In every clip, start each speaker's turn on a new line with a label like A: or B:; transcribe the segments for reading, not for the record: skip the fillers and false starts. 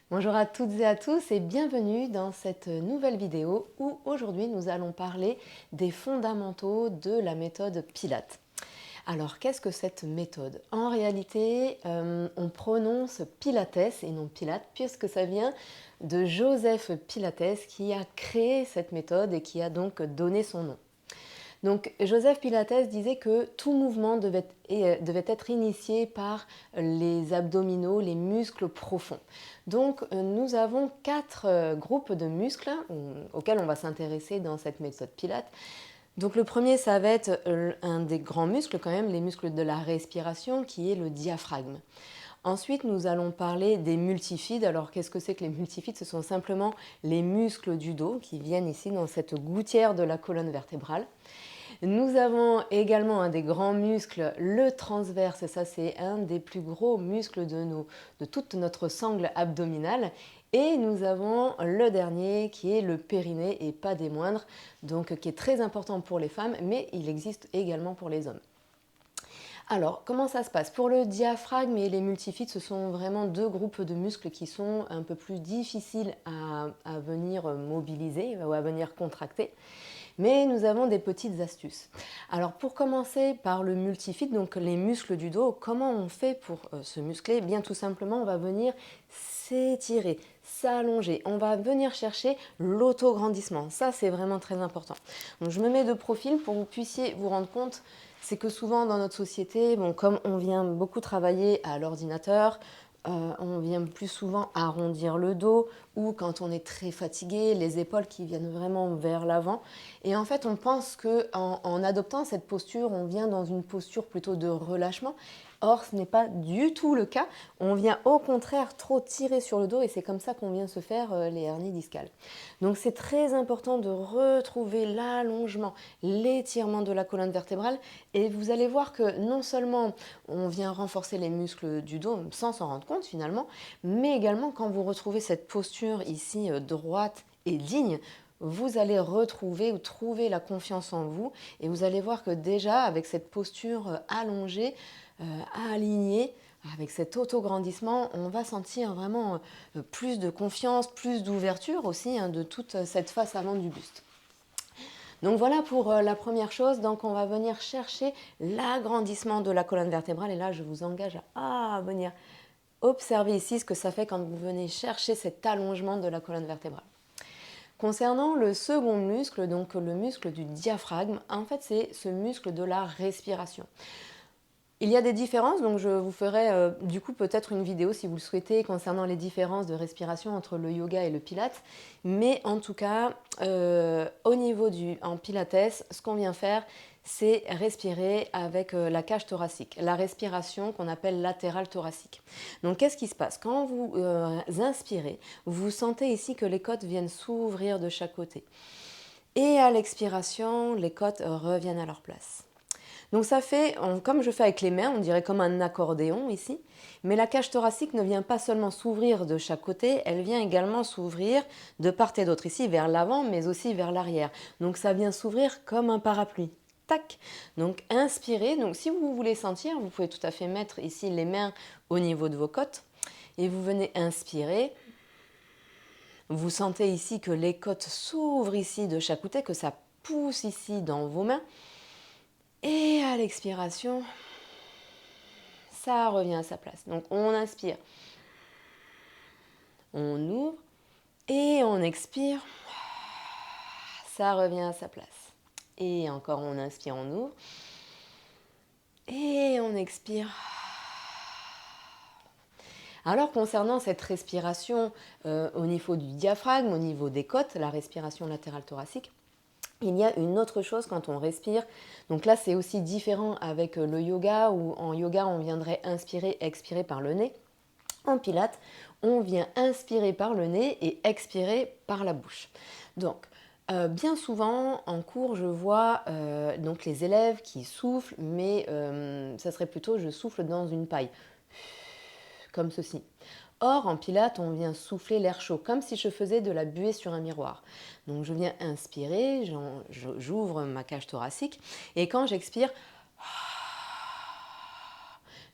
A: Bonjour à toutes et à tous et bienvenue dans cette nouvelle vidéo où aujourd'hui nous allons parler des fondamentaux de la méthode Pilates. Alors qu'est-ce que cette méthode? En réalité, on prononce Pilates et non Pilates puisque ça vient de Joseph Pilates qui a créé cette méthode et qui a donc donné son nom. Donc Joseph Pilates disait que tout mouvement devait être initié par les abdominaux, les muscles profonds. Donc nous avons 4 groupes de muscles auxquels on va s'intéresser dans cette méthode Pilates. Donc le premier, ça va être un des grands muscles quand même, les muscles de la respiration, qui est le diaphragme. Ensuite, nous allons parler des multifides. Alors, qu'est-ce que c'est que les multifides? Ce sont simplement les muscles du dos qui viennent ici dans cette gouttière de la colonne vertébrale. Nous avons également un des grands muscles, le transverse, et ça c'est un des plus gros muscles de toute notre sangle abdominale. Et nous avons le dernier qui est le périnée et pas des moindres, donc qui est très important pour les femmes, mais il existe également pour les hommes. Alors, comment ça se passe? Pour le diaphragme et les multifides, ce sont vraiment 2 groupes de muscles qui sont un peu plus difficiles à venir mobiliser ou à venir contracter. Mais nous avons des petites astuces. Alors pour commencer par le multifide, donc les muscles du dos, comment on fait pour se muscler? Bien tout simplement, on va venir s'étirer, s'allonger. On va venir chercher l'autograndissement. Ça, c'est vraiment très important. Donc je me mets de profil pour que vous puissiez vous rendre compte. C'est que souvent dans notre société, bon, comme on vient beaucoup travailler à l'ordinateur, on vient plus souvent arrondir le dos ou quand on est très fatigué, les épaules qui viennent vraiment vers l'avant. Et en fait, on pense qu'en adoptant cette posture, on vient dans une posture plutôt de relâchement. Or, ce n'est pas du tout le cas. On vient au contraire trop tirer sur le dos et c'est comme ça qu'on vient se faire les hernies discales. Donc, c'est très important de retrouver l'allongement, l'étirement de la colonne vertébrale. Et vous allez voir que non seulement on vient renforcer les muscles du dos sans s'en rendre compte finalement, mais également quand vous retrouvez cette posture ici droite et digne, vous allez retrouver ou trouver la confiance en vous et vous allez voir que déjà avec cette posture allongée, alignée, avec cet autograndissement, on va sentir vraiment plus de confiance, plus d'ouverture aussi de toute cette face avant du buste. Donc voilà pour la première chose. Donc on va venir chercher l'agrandissement de la colonne vertébrale et là je vous engage à venir observer ici ce que ça fait quand vous venez chercher cet allongement de la colonne vertébrale. Concernant le second muscle, donc le muscle du diaphragme, en fait c'est ce muscle de la respiration. Il y a des différences, donc je vous ferai du coup peut-être une vidéo si vous le souhaitez concernant les différences de respiration entre le yoga et le pilates. Mais en tout cas, au niveau en pilates, ce qu'on vient faire, c'est respirer avec la cage thoracique, la respiration qu'on appelle latérale thoracique. Donc qu'est-ce qui se passe? Quand vous inspirez, vous sentez ici que les côtes viennent s'ouvrir de chaque côté. Et à l'expiration, les côtes reviennent à leur place. Donc ça fait, comme je fais avec les mains, on dirait comme un accordéon ici, mais la cage thoracique ne vient pas seulement s'ouvrir de chaque côté, elle vient également s'ouvrir de part et d'autre, ici vers l'avant mais aussi vers l'arrière. Donc ça vient s'ouvrir comme un parapluie. Tac. Donc inspirez, donc si vous voulez sentir, vous pouvez tout à fait mettre ici les mains au niveau de vos côtes et vous venez inspirer. Vous sentez ici que les côtes s'ouvrent ici de chaque côté, que ça pousse ici dans vos mains. Et à l'expiration, ça revient à sa place. Donc on inspire, on ouvre et on expire, ça revient à sa place. Et encore on inspire, on ouvre et on expire. Alors concernant cette respiration au niveau du diaphragme, au niveau des côtes, la respiration latérale thoracique, il y a une autre chose quand on respire. Donc là, c'est aussi différent avec le yoga, où en yoga, on viendrait inspirer, expirer par le nez. En pilates, on vient inspirer par le nez et expirer par la bouche. Donc, bien souvent, en cours, je vois donc les élèves qui soufflent, mais ça serait plutôt je souffle dans une paille, comme ceci. Or, en pilates, on vient souffler l'air chaud, comme si je faisais de la buée sur un miroir. Donc, je viens inspirer, j'ouvre ma cage thoracique, et quand j'expire,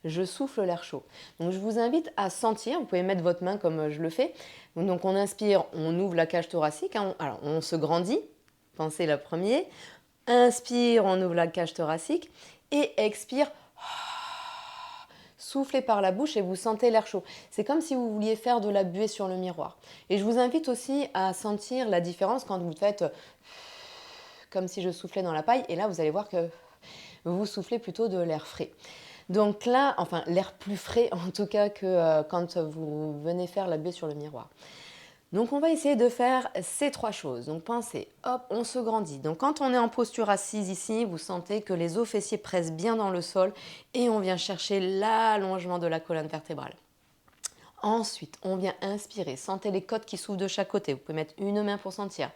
A: je souffle l'air chaud. Donc je vous invite à sentir, vous pouvez mettre votre main comme je le fais. Donc on inspire, on ouvre la cage thoracique, hein, alors on se grandit, pensez le premier. Inspire, on ouvre la cage thoracique et expire. Soufflez par la bouche et vous sentez l'air chaud. C'est comme si vous vouliez faire de la buée sur le miroir. Et je vous invite aussi à sentir la différence quand vous faites comme si je soufflais dans la paille. Et là, vous allez voir que vous soufflez plutôt de l'air frais. Donc là, enfin l'air plus frais en tout cas que quand vous venez faire la buée sur le miroir. Donc on va essayer de faire ces trois choses. Donc pensez, hop, on se grandit. Donc quand on est en posture assise ici, vous sentez que les os fessiers pressent bien dans le sol et on vient chercher l'allongement de la colonne vertébrale. Ensuite, on vient inspirer. Sentez les côtes qui s'ouvrent de chaque côté. Vous pouvez mettre une main pour sentir.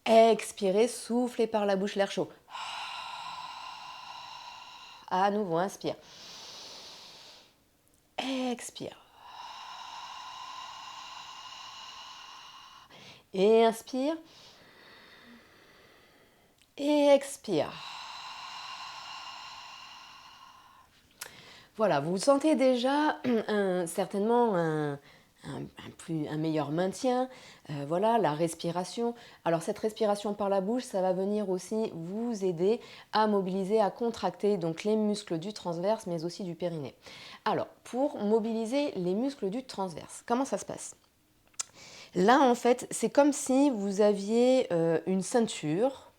A: Expirez, soufflez par la bouche l'air chaud. À nouveau, inspire. Expire. Et inspire. Et expire. Voilà, vous sentez déjà certainement un meilleur maintien, voilà, la respiration. Alors cette respiration par la bouche, ça va venir aussi vous aider à mobiliser, à contracter donc les muscles du transverse, mais aussi du périnée. Alors, pour mobiliser les muscles du transverse, comment ça se passe ? Là, en fait, c'est comme si vous aviez une ceinture,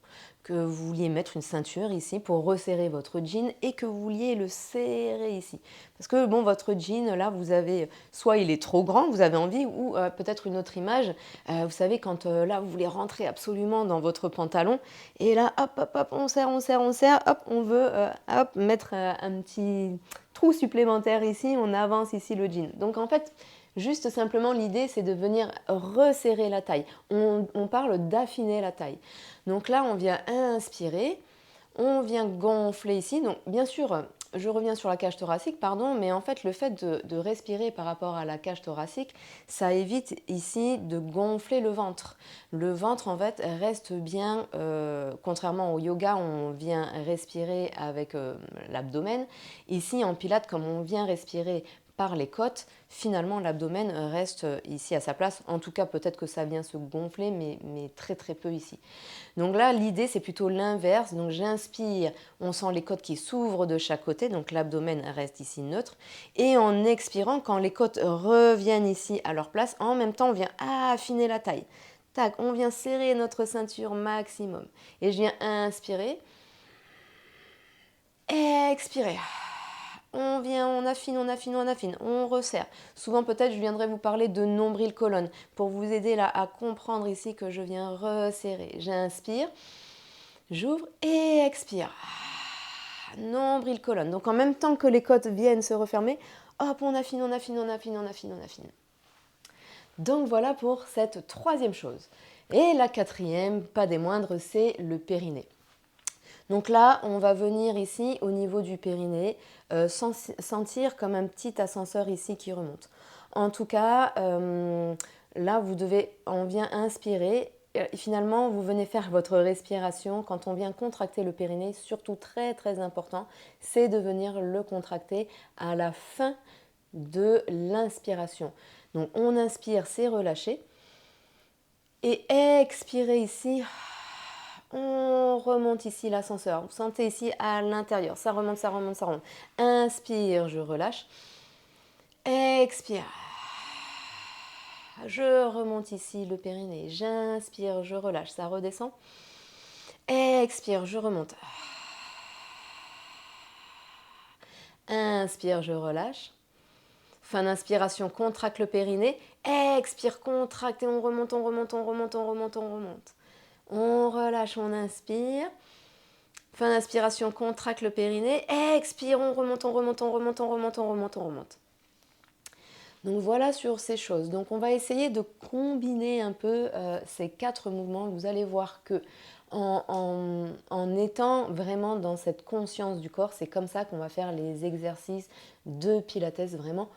A: que vous vouliez mettre une ceinture ici pour resserrer votre jean et que vous vouliez le serrer ici. Parce que bon, votre jean, là, vous avez, soit il est trop grand, vous avez envie, ou peut-être une autre image, vous savez, quand là, vous voulez rentrer absolument dans votre pantalon, et là, hop, hop, hop, on serre, on serre, on serre, hop, on veut, hop, mettre un petit trou supplémentaire ici, on avance ici le jean. Donc en fait, juste simplement, l'idée, c'est de venir resserrer la taille. On parle d'affiner la taille. Donc là, on vient inspirer, on vient gonfler ici. Donc bien sûr, je reviens sur la cage thoracique, pardon, mais en fait, le fait de respirer par rapport à la cage thoracique, ça évite ici de gonfler le ventre. Le ventre, en fait, reste bien, contrairement au yoga, on vient respirer avec l'abdomen. Ici, en pilates, comme on vient respirer par les côtes, finalement l'abdomen reste ici à sa place. En tout cas, peut-être que ça vient se gonfler, mais très très peu ici. Donc là, l'idée, c'est plutôt l'inverse. Donc j'inspire, on sent les côtes qui s'ouvrent de chaque côté, donc l'abdomen reste ici neutre. Et en expirant, quand les côtes reviennent ici à leur place, en même temps, on vient affiner la taille. Tac, on vient serrer notre ceinture maximum. Et je viens inspirer, expirer. On vient, on affine, on affine, on affine, on resserre. Souvent, peut-être, je viendrai vous parler de nombril-colonne pour vous aider là à comprendre ici que je viens resserrer. J'inspire, j'ouvre et expire. Nombril-colonne. Donc, en même temps que les côtes viennent se refermer, hop, on affine, on affine, on affine, on affine, on affine. Donc, voilà pour cette troisième chose. Et la quatrième, pas des moindres, c'est le périnée. Donc là, on va venir ici au niveau du périnée, sentir comme un petit ascenseur ici qui remonte. En tout cas, là, on vient inspirer. Finalement, vous venez faire votre respiration. Quand on vient contracter le périnée, surtout très très important, c'est de venir le contracter à la fin de l'inspiration. Donc on inspire, c'est relâcher. Et expirer ici. On remonte ici l'ascenseur. Vous sentez ici à l'intérieur. Ça remonte, ça remonte, ça remonte. Inspire, je relâche. Expire. Je remonte ici le périnée. J'inspire, je relâche. Ça redescend. Expire, je remonte. Inspire, je relâche. Fin d'inspiration, contracte le périnée. Expire, contracte et on remonte, on remonte, on remonte, on remonte, on remonte. On relâche, on inspire. Fin d'inspiration, contracte le périnée. Expire, on remonte, on remonte, on remonte, on remonte, on remonte, on remonte. Donc voilà sur ces choses. Donc on va essayer de combiner un peu ces 4 mouvements. Vous allez voir que en étant vraiment dans cette conscience du corps, c'est comme ça qu'on va faire les exercices de Pilates vraiment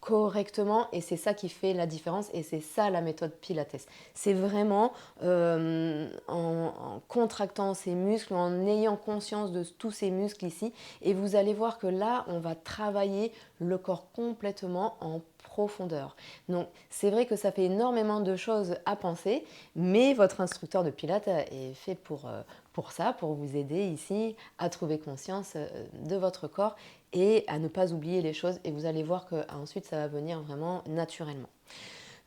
A: correctement et c'est ça qui fait la différence et c'est ça la méthode Pilates. C'est vraiment en contractant ces muscles, en ayant conscience de tous ces muscles ici et vous allez voir que là on va travailler le corps complètement en profondeur. Donc c'est vrai que ça fait énormément de choses à penser, mais votre instructeur de Pilates est fait pour ça, pour vous aider ici à trouver conscience de votre corps et à ne pas oublier les choses et vous allez voir qu'ensuite ça va venir vraiment naturellement.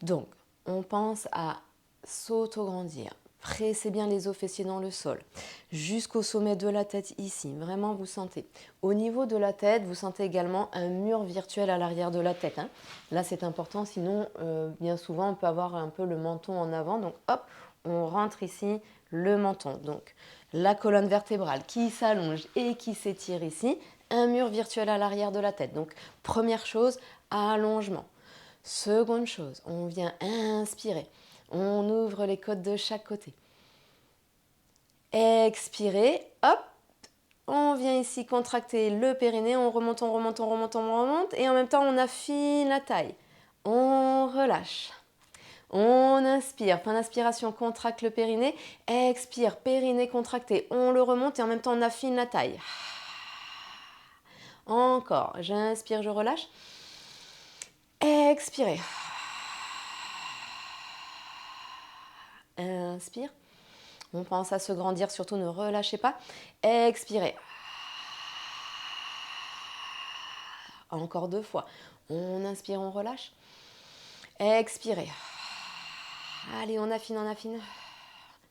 A: Donc on pense à s'auto-grandir, pressez bien les os fessiers dans le sol, jusqu'au sommet de la tête ici, vraiment vous sentez. Au niveau de la tête, vous sentez également un mur virtuel à l'arrière de la tête. Hein. Là c'est important, sinon bien souvent on peut avoir un peu le menton en avant, donc hop, on rentre ici le menton. Donc la colonne vertébrale qui s'allonge et qui s'étire ici, un mur virtuel à l'arrière de la tête. Donc, première chose, allongement. Seconde chose, on vient inspirer. On ouvre les côtes de chaque côté. Expirer, hop, on vient ici contracter le périnée, on remonte, on remonte, on remonte, on remonte. Et en même temps, on affine la taille. On relâche. On inspire, fin d'inspiration, contracte le périnée. Expire, périnée contracté. On le remonte et en même temps, on affine la taille. Encore, j'inspire, je relâche. Expirez. Inspire. On pense à se grandir, surtout ne relâchez pas. Expirez. Encore 2 fois. On inspire, on relâche. Expirez. Allez, on affine, on affine.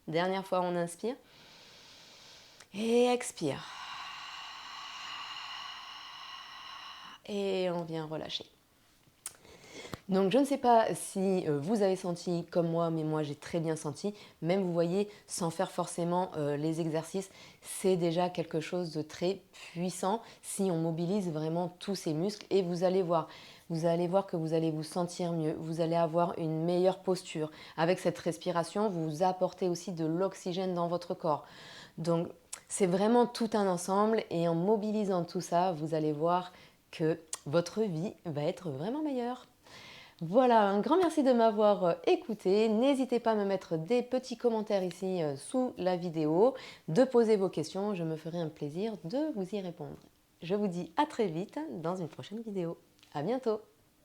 A: Dernière fois, on inspire. Et expire. Et on vient relâcher. Donc je ne sais pas si vous avez senti comme moi, mais moi j'ai très bien senti. Même vous voyez, sans faire forcément les exercices, c'est déjà quelque chose de très puissant si on mobilise vraiment tous ces muscles et vous allez voir. Vous allez voir que vous allez vous sentir mieux, vous allez avoir une meilleure posture. Avec cette respiration, vous apportez aussi de l'oxygène dans votre corps. Donc c'est vraiment tout un ensemble et en mobilisant tout ça, vous allez voir que votre vie va être vraiment meilleure. Voilà, un grand merci de m'avoir écouté. N'hésitez pas à me mettre des petits commentaires ici sous la vidéo, de poser vos questions. Je me ferai un plaisir de vous y répondre. Je vous dis à très vite dans une prochaine vidéo. À bientôt!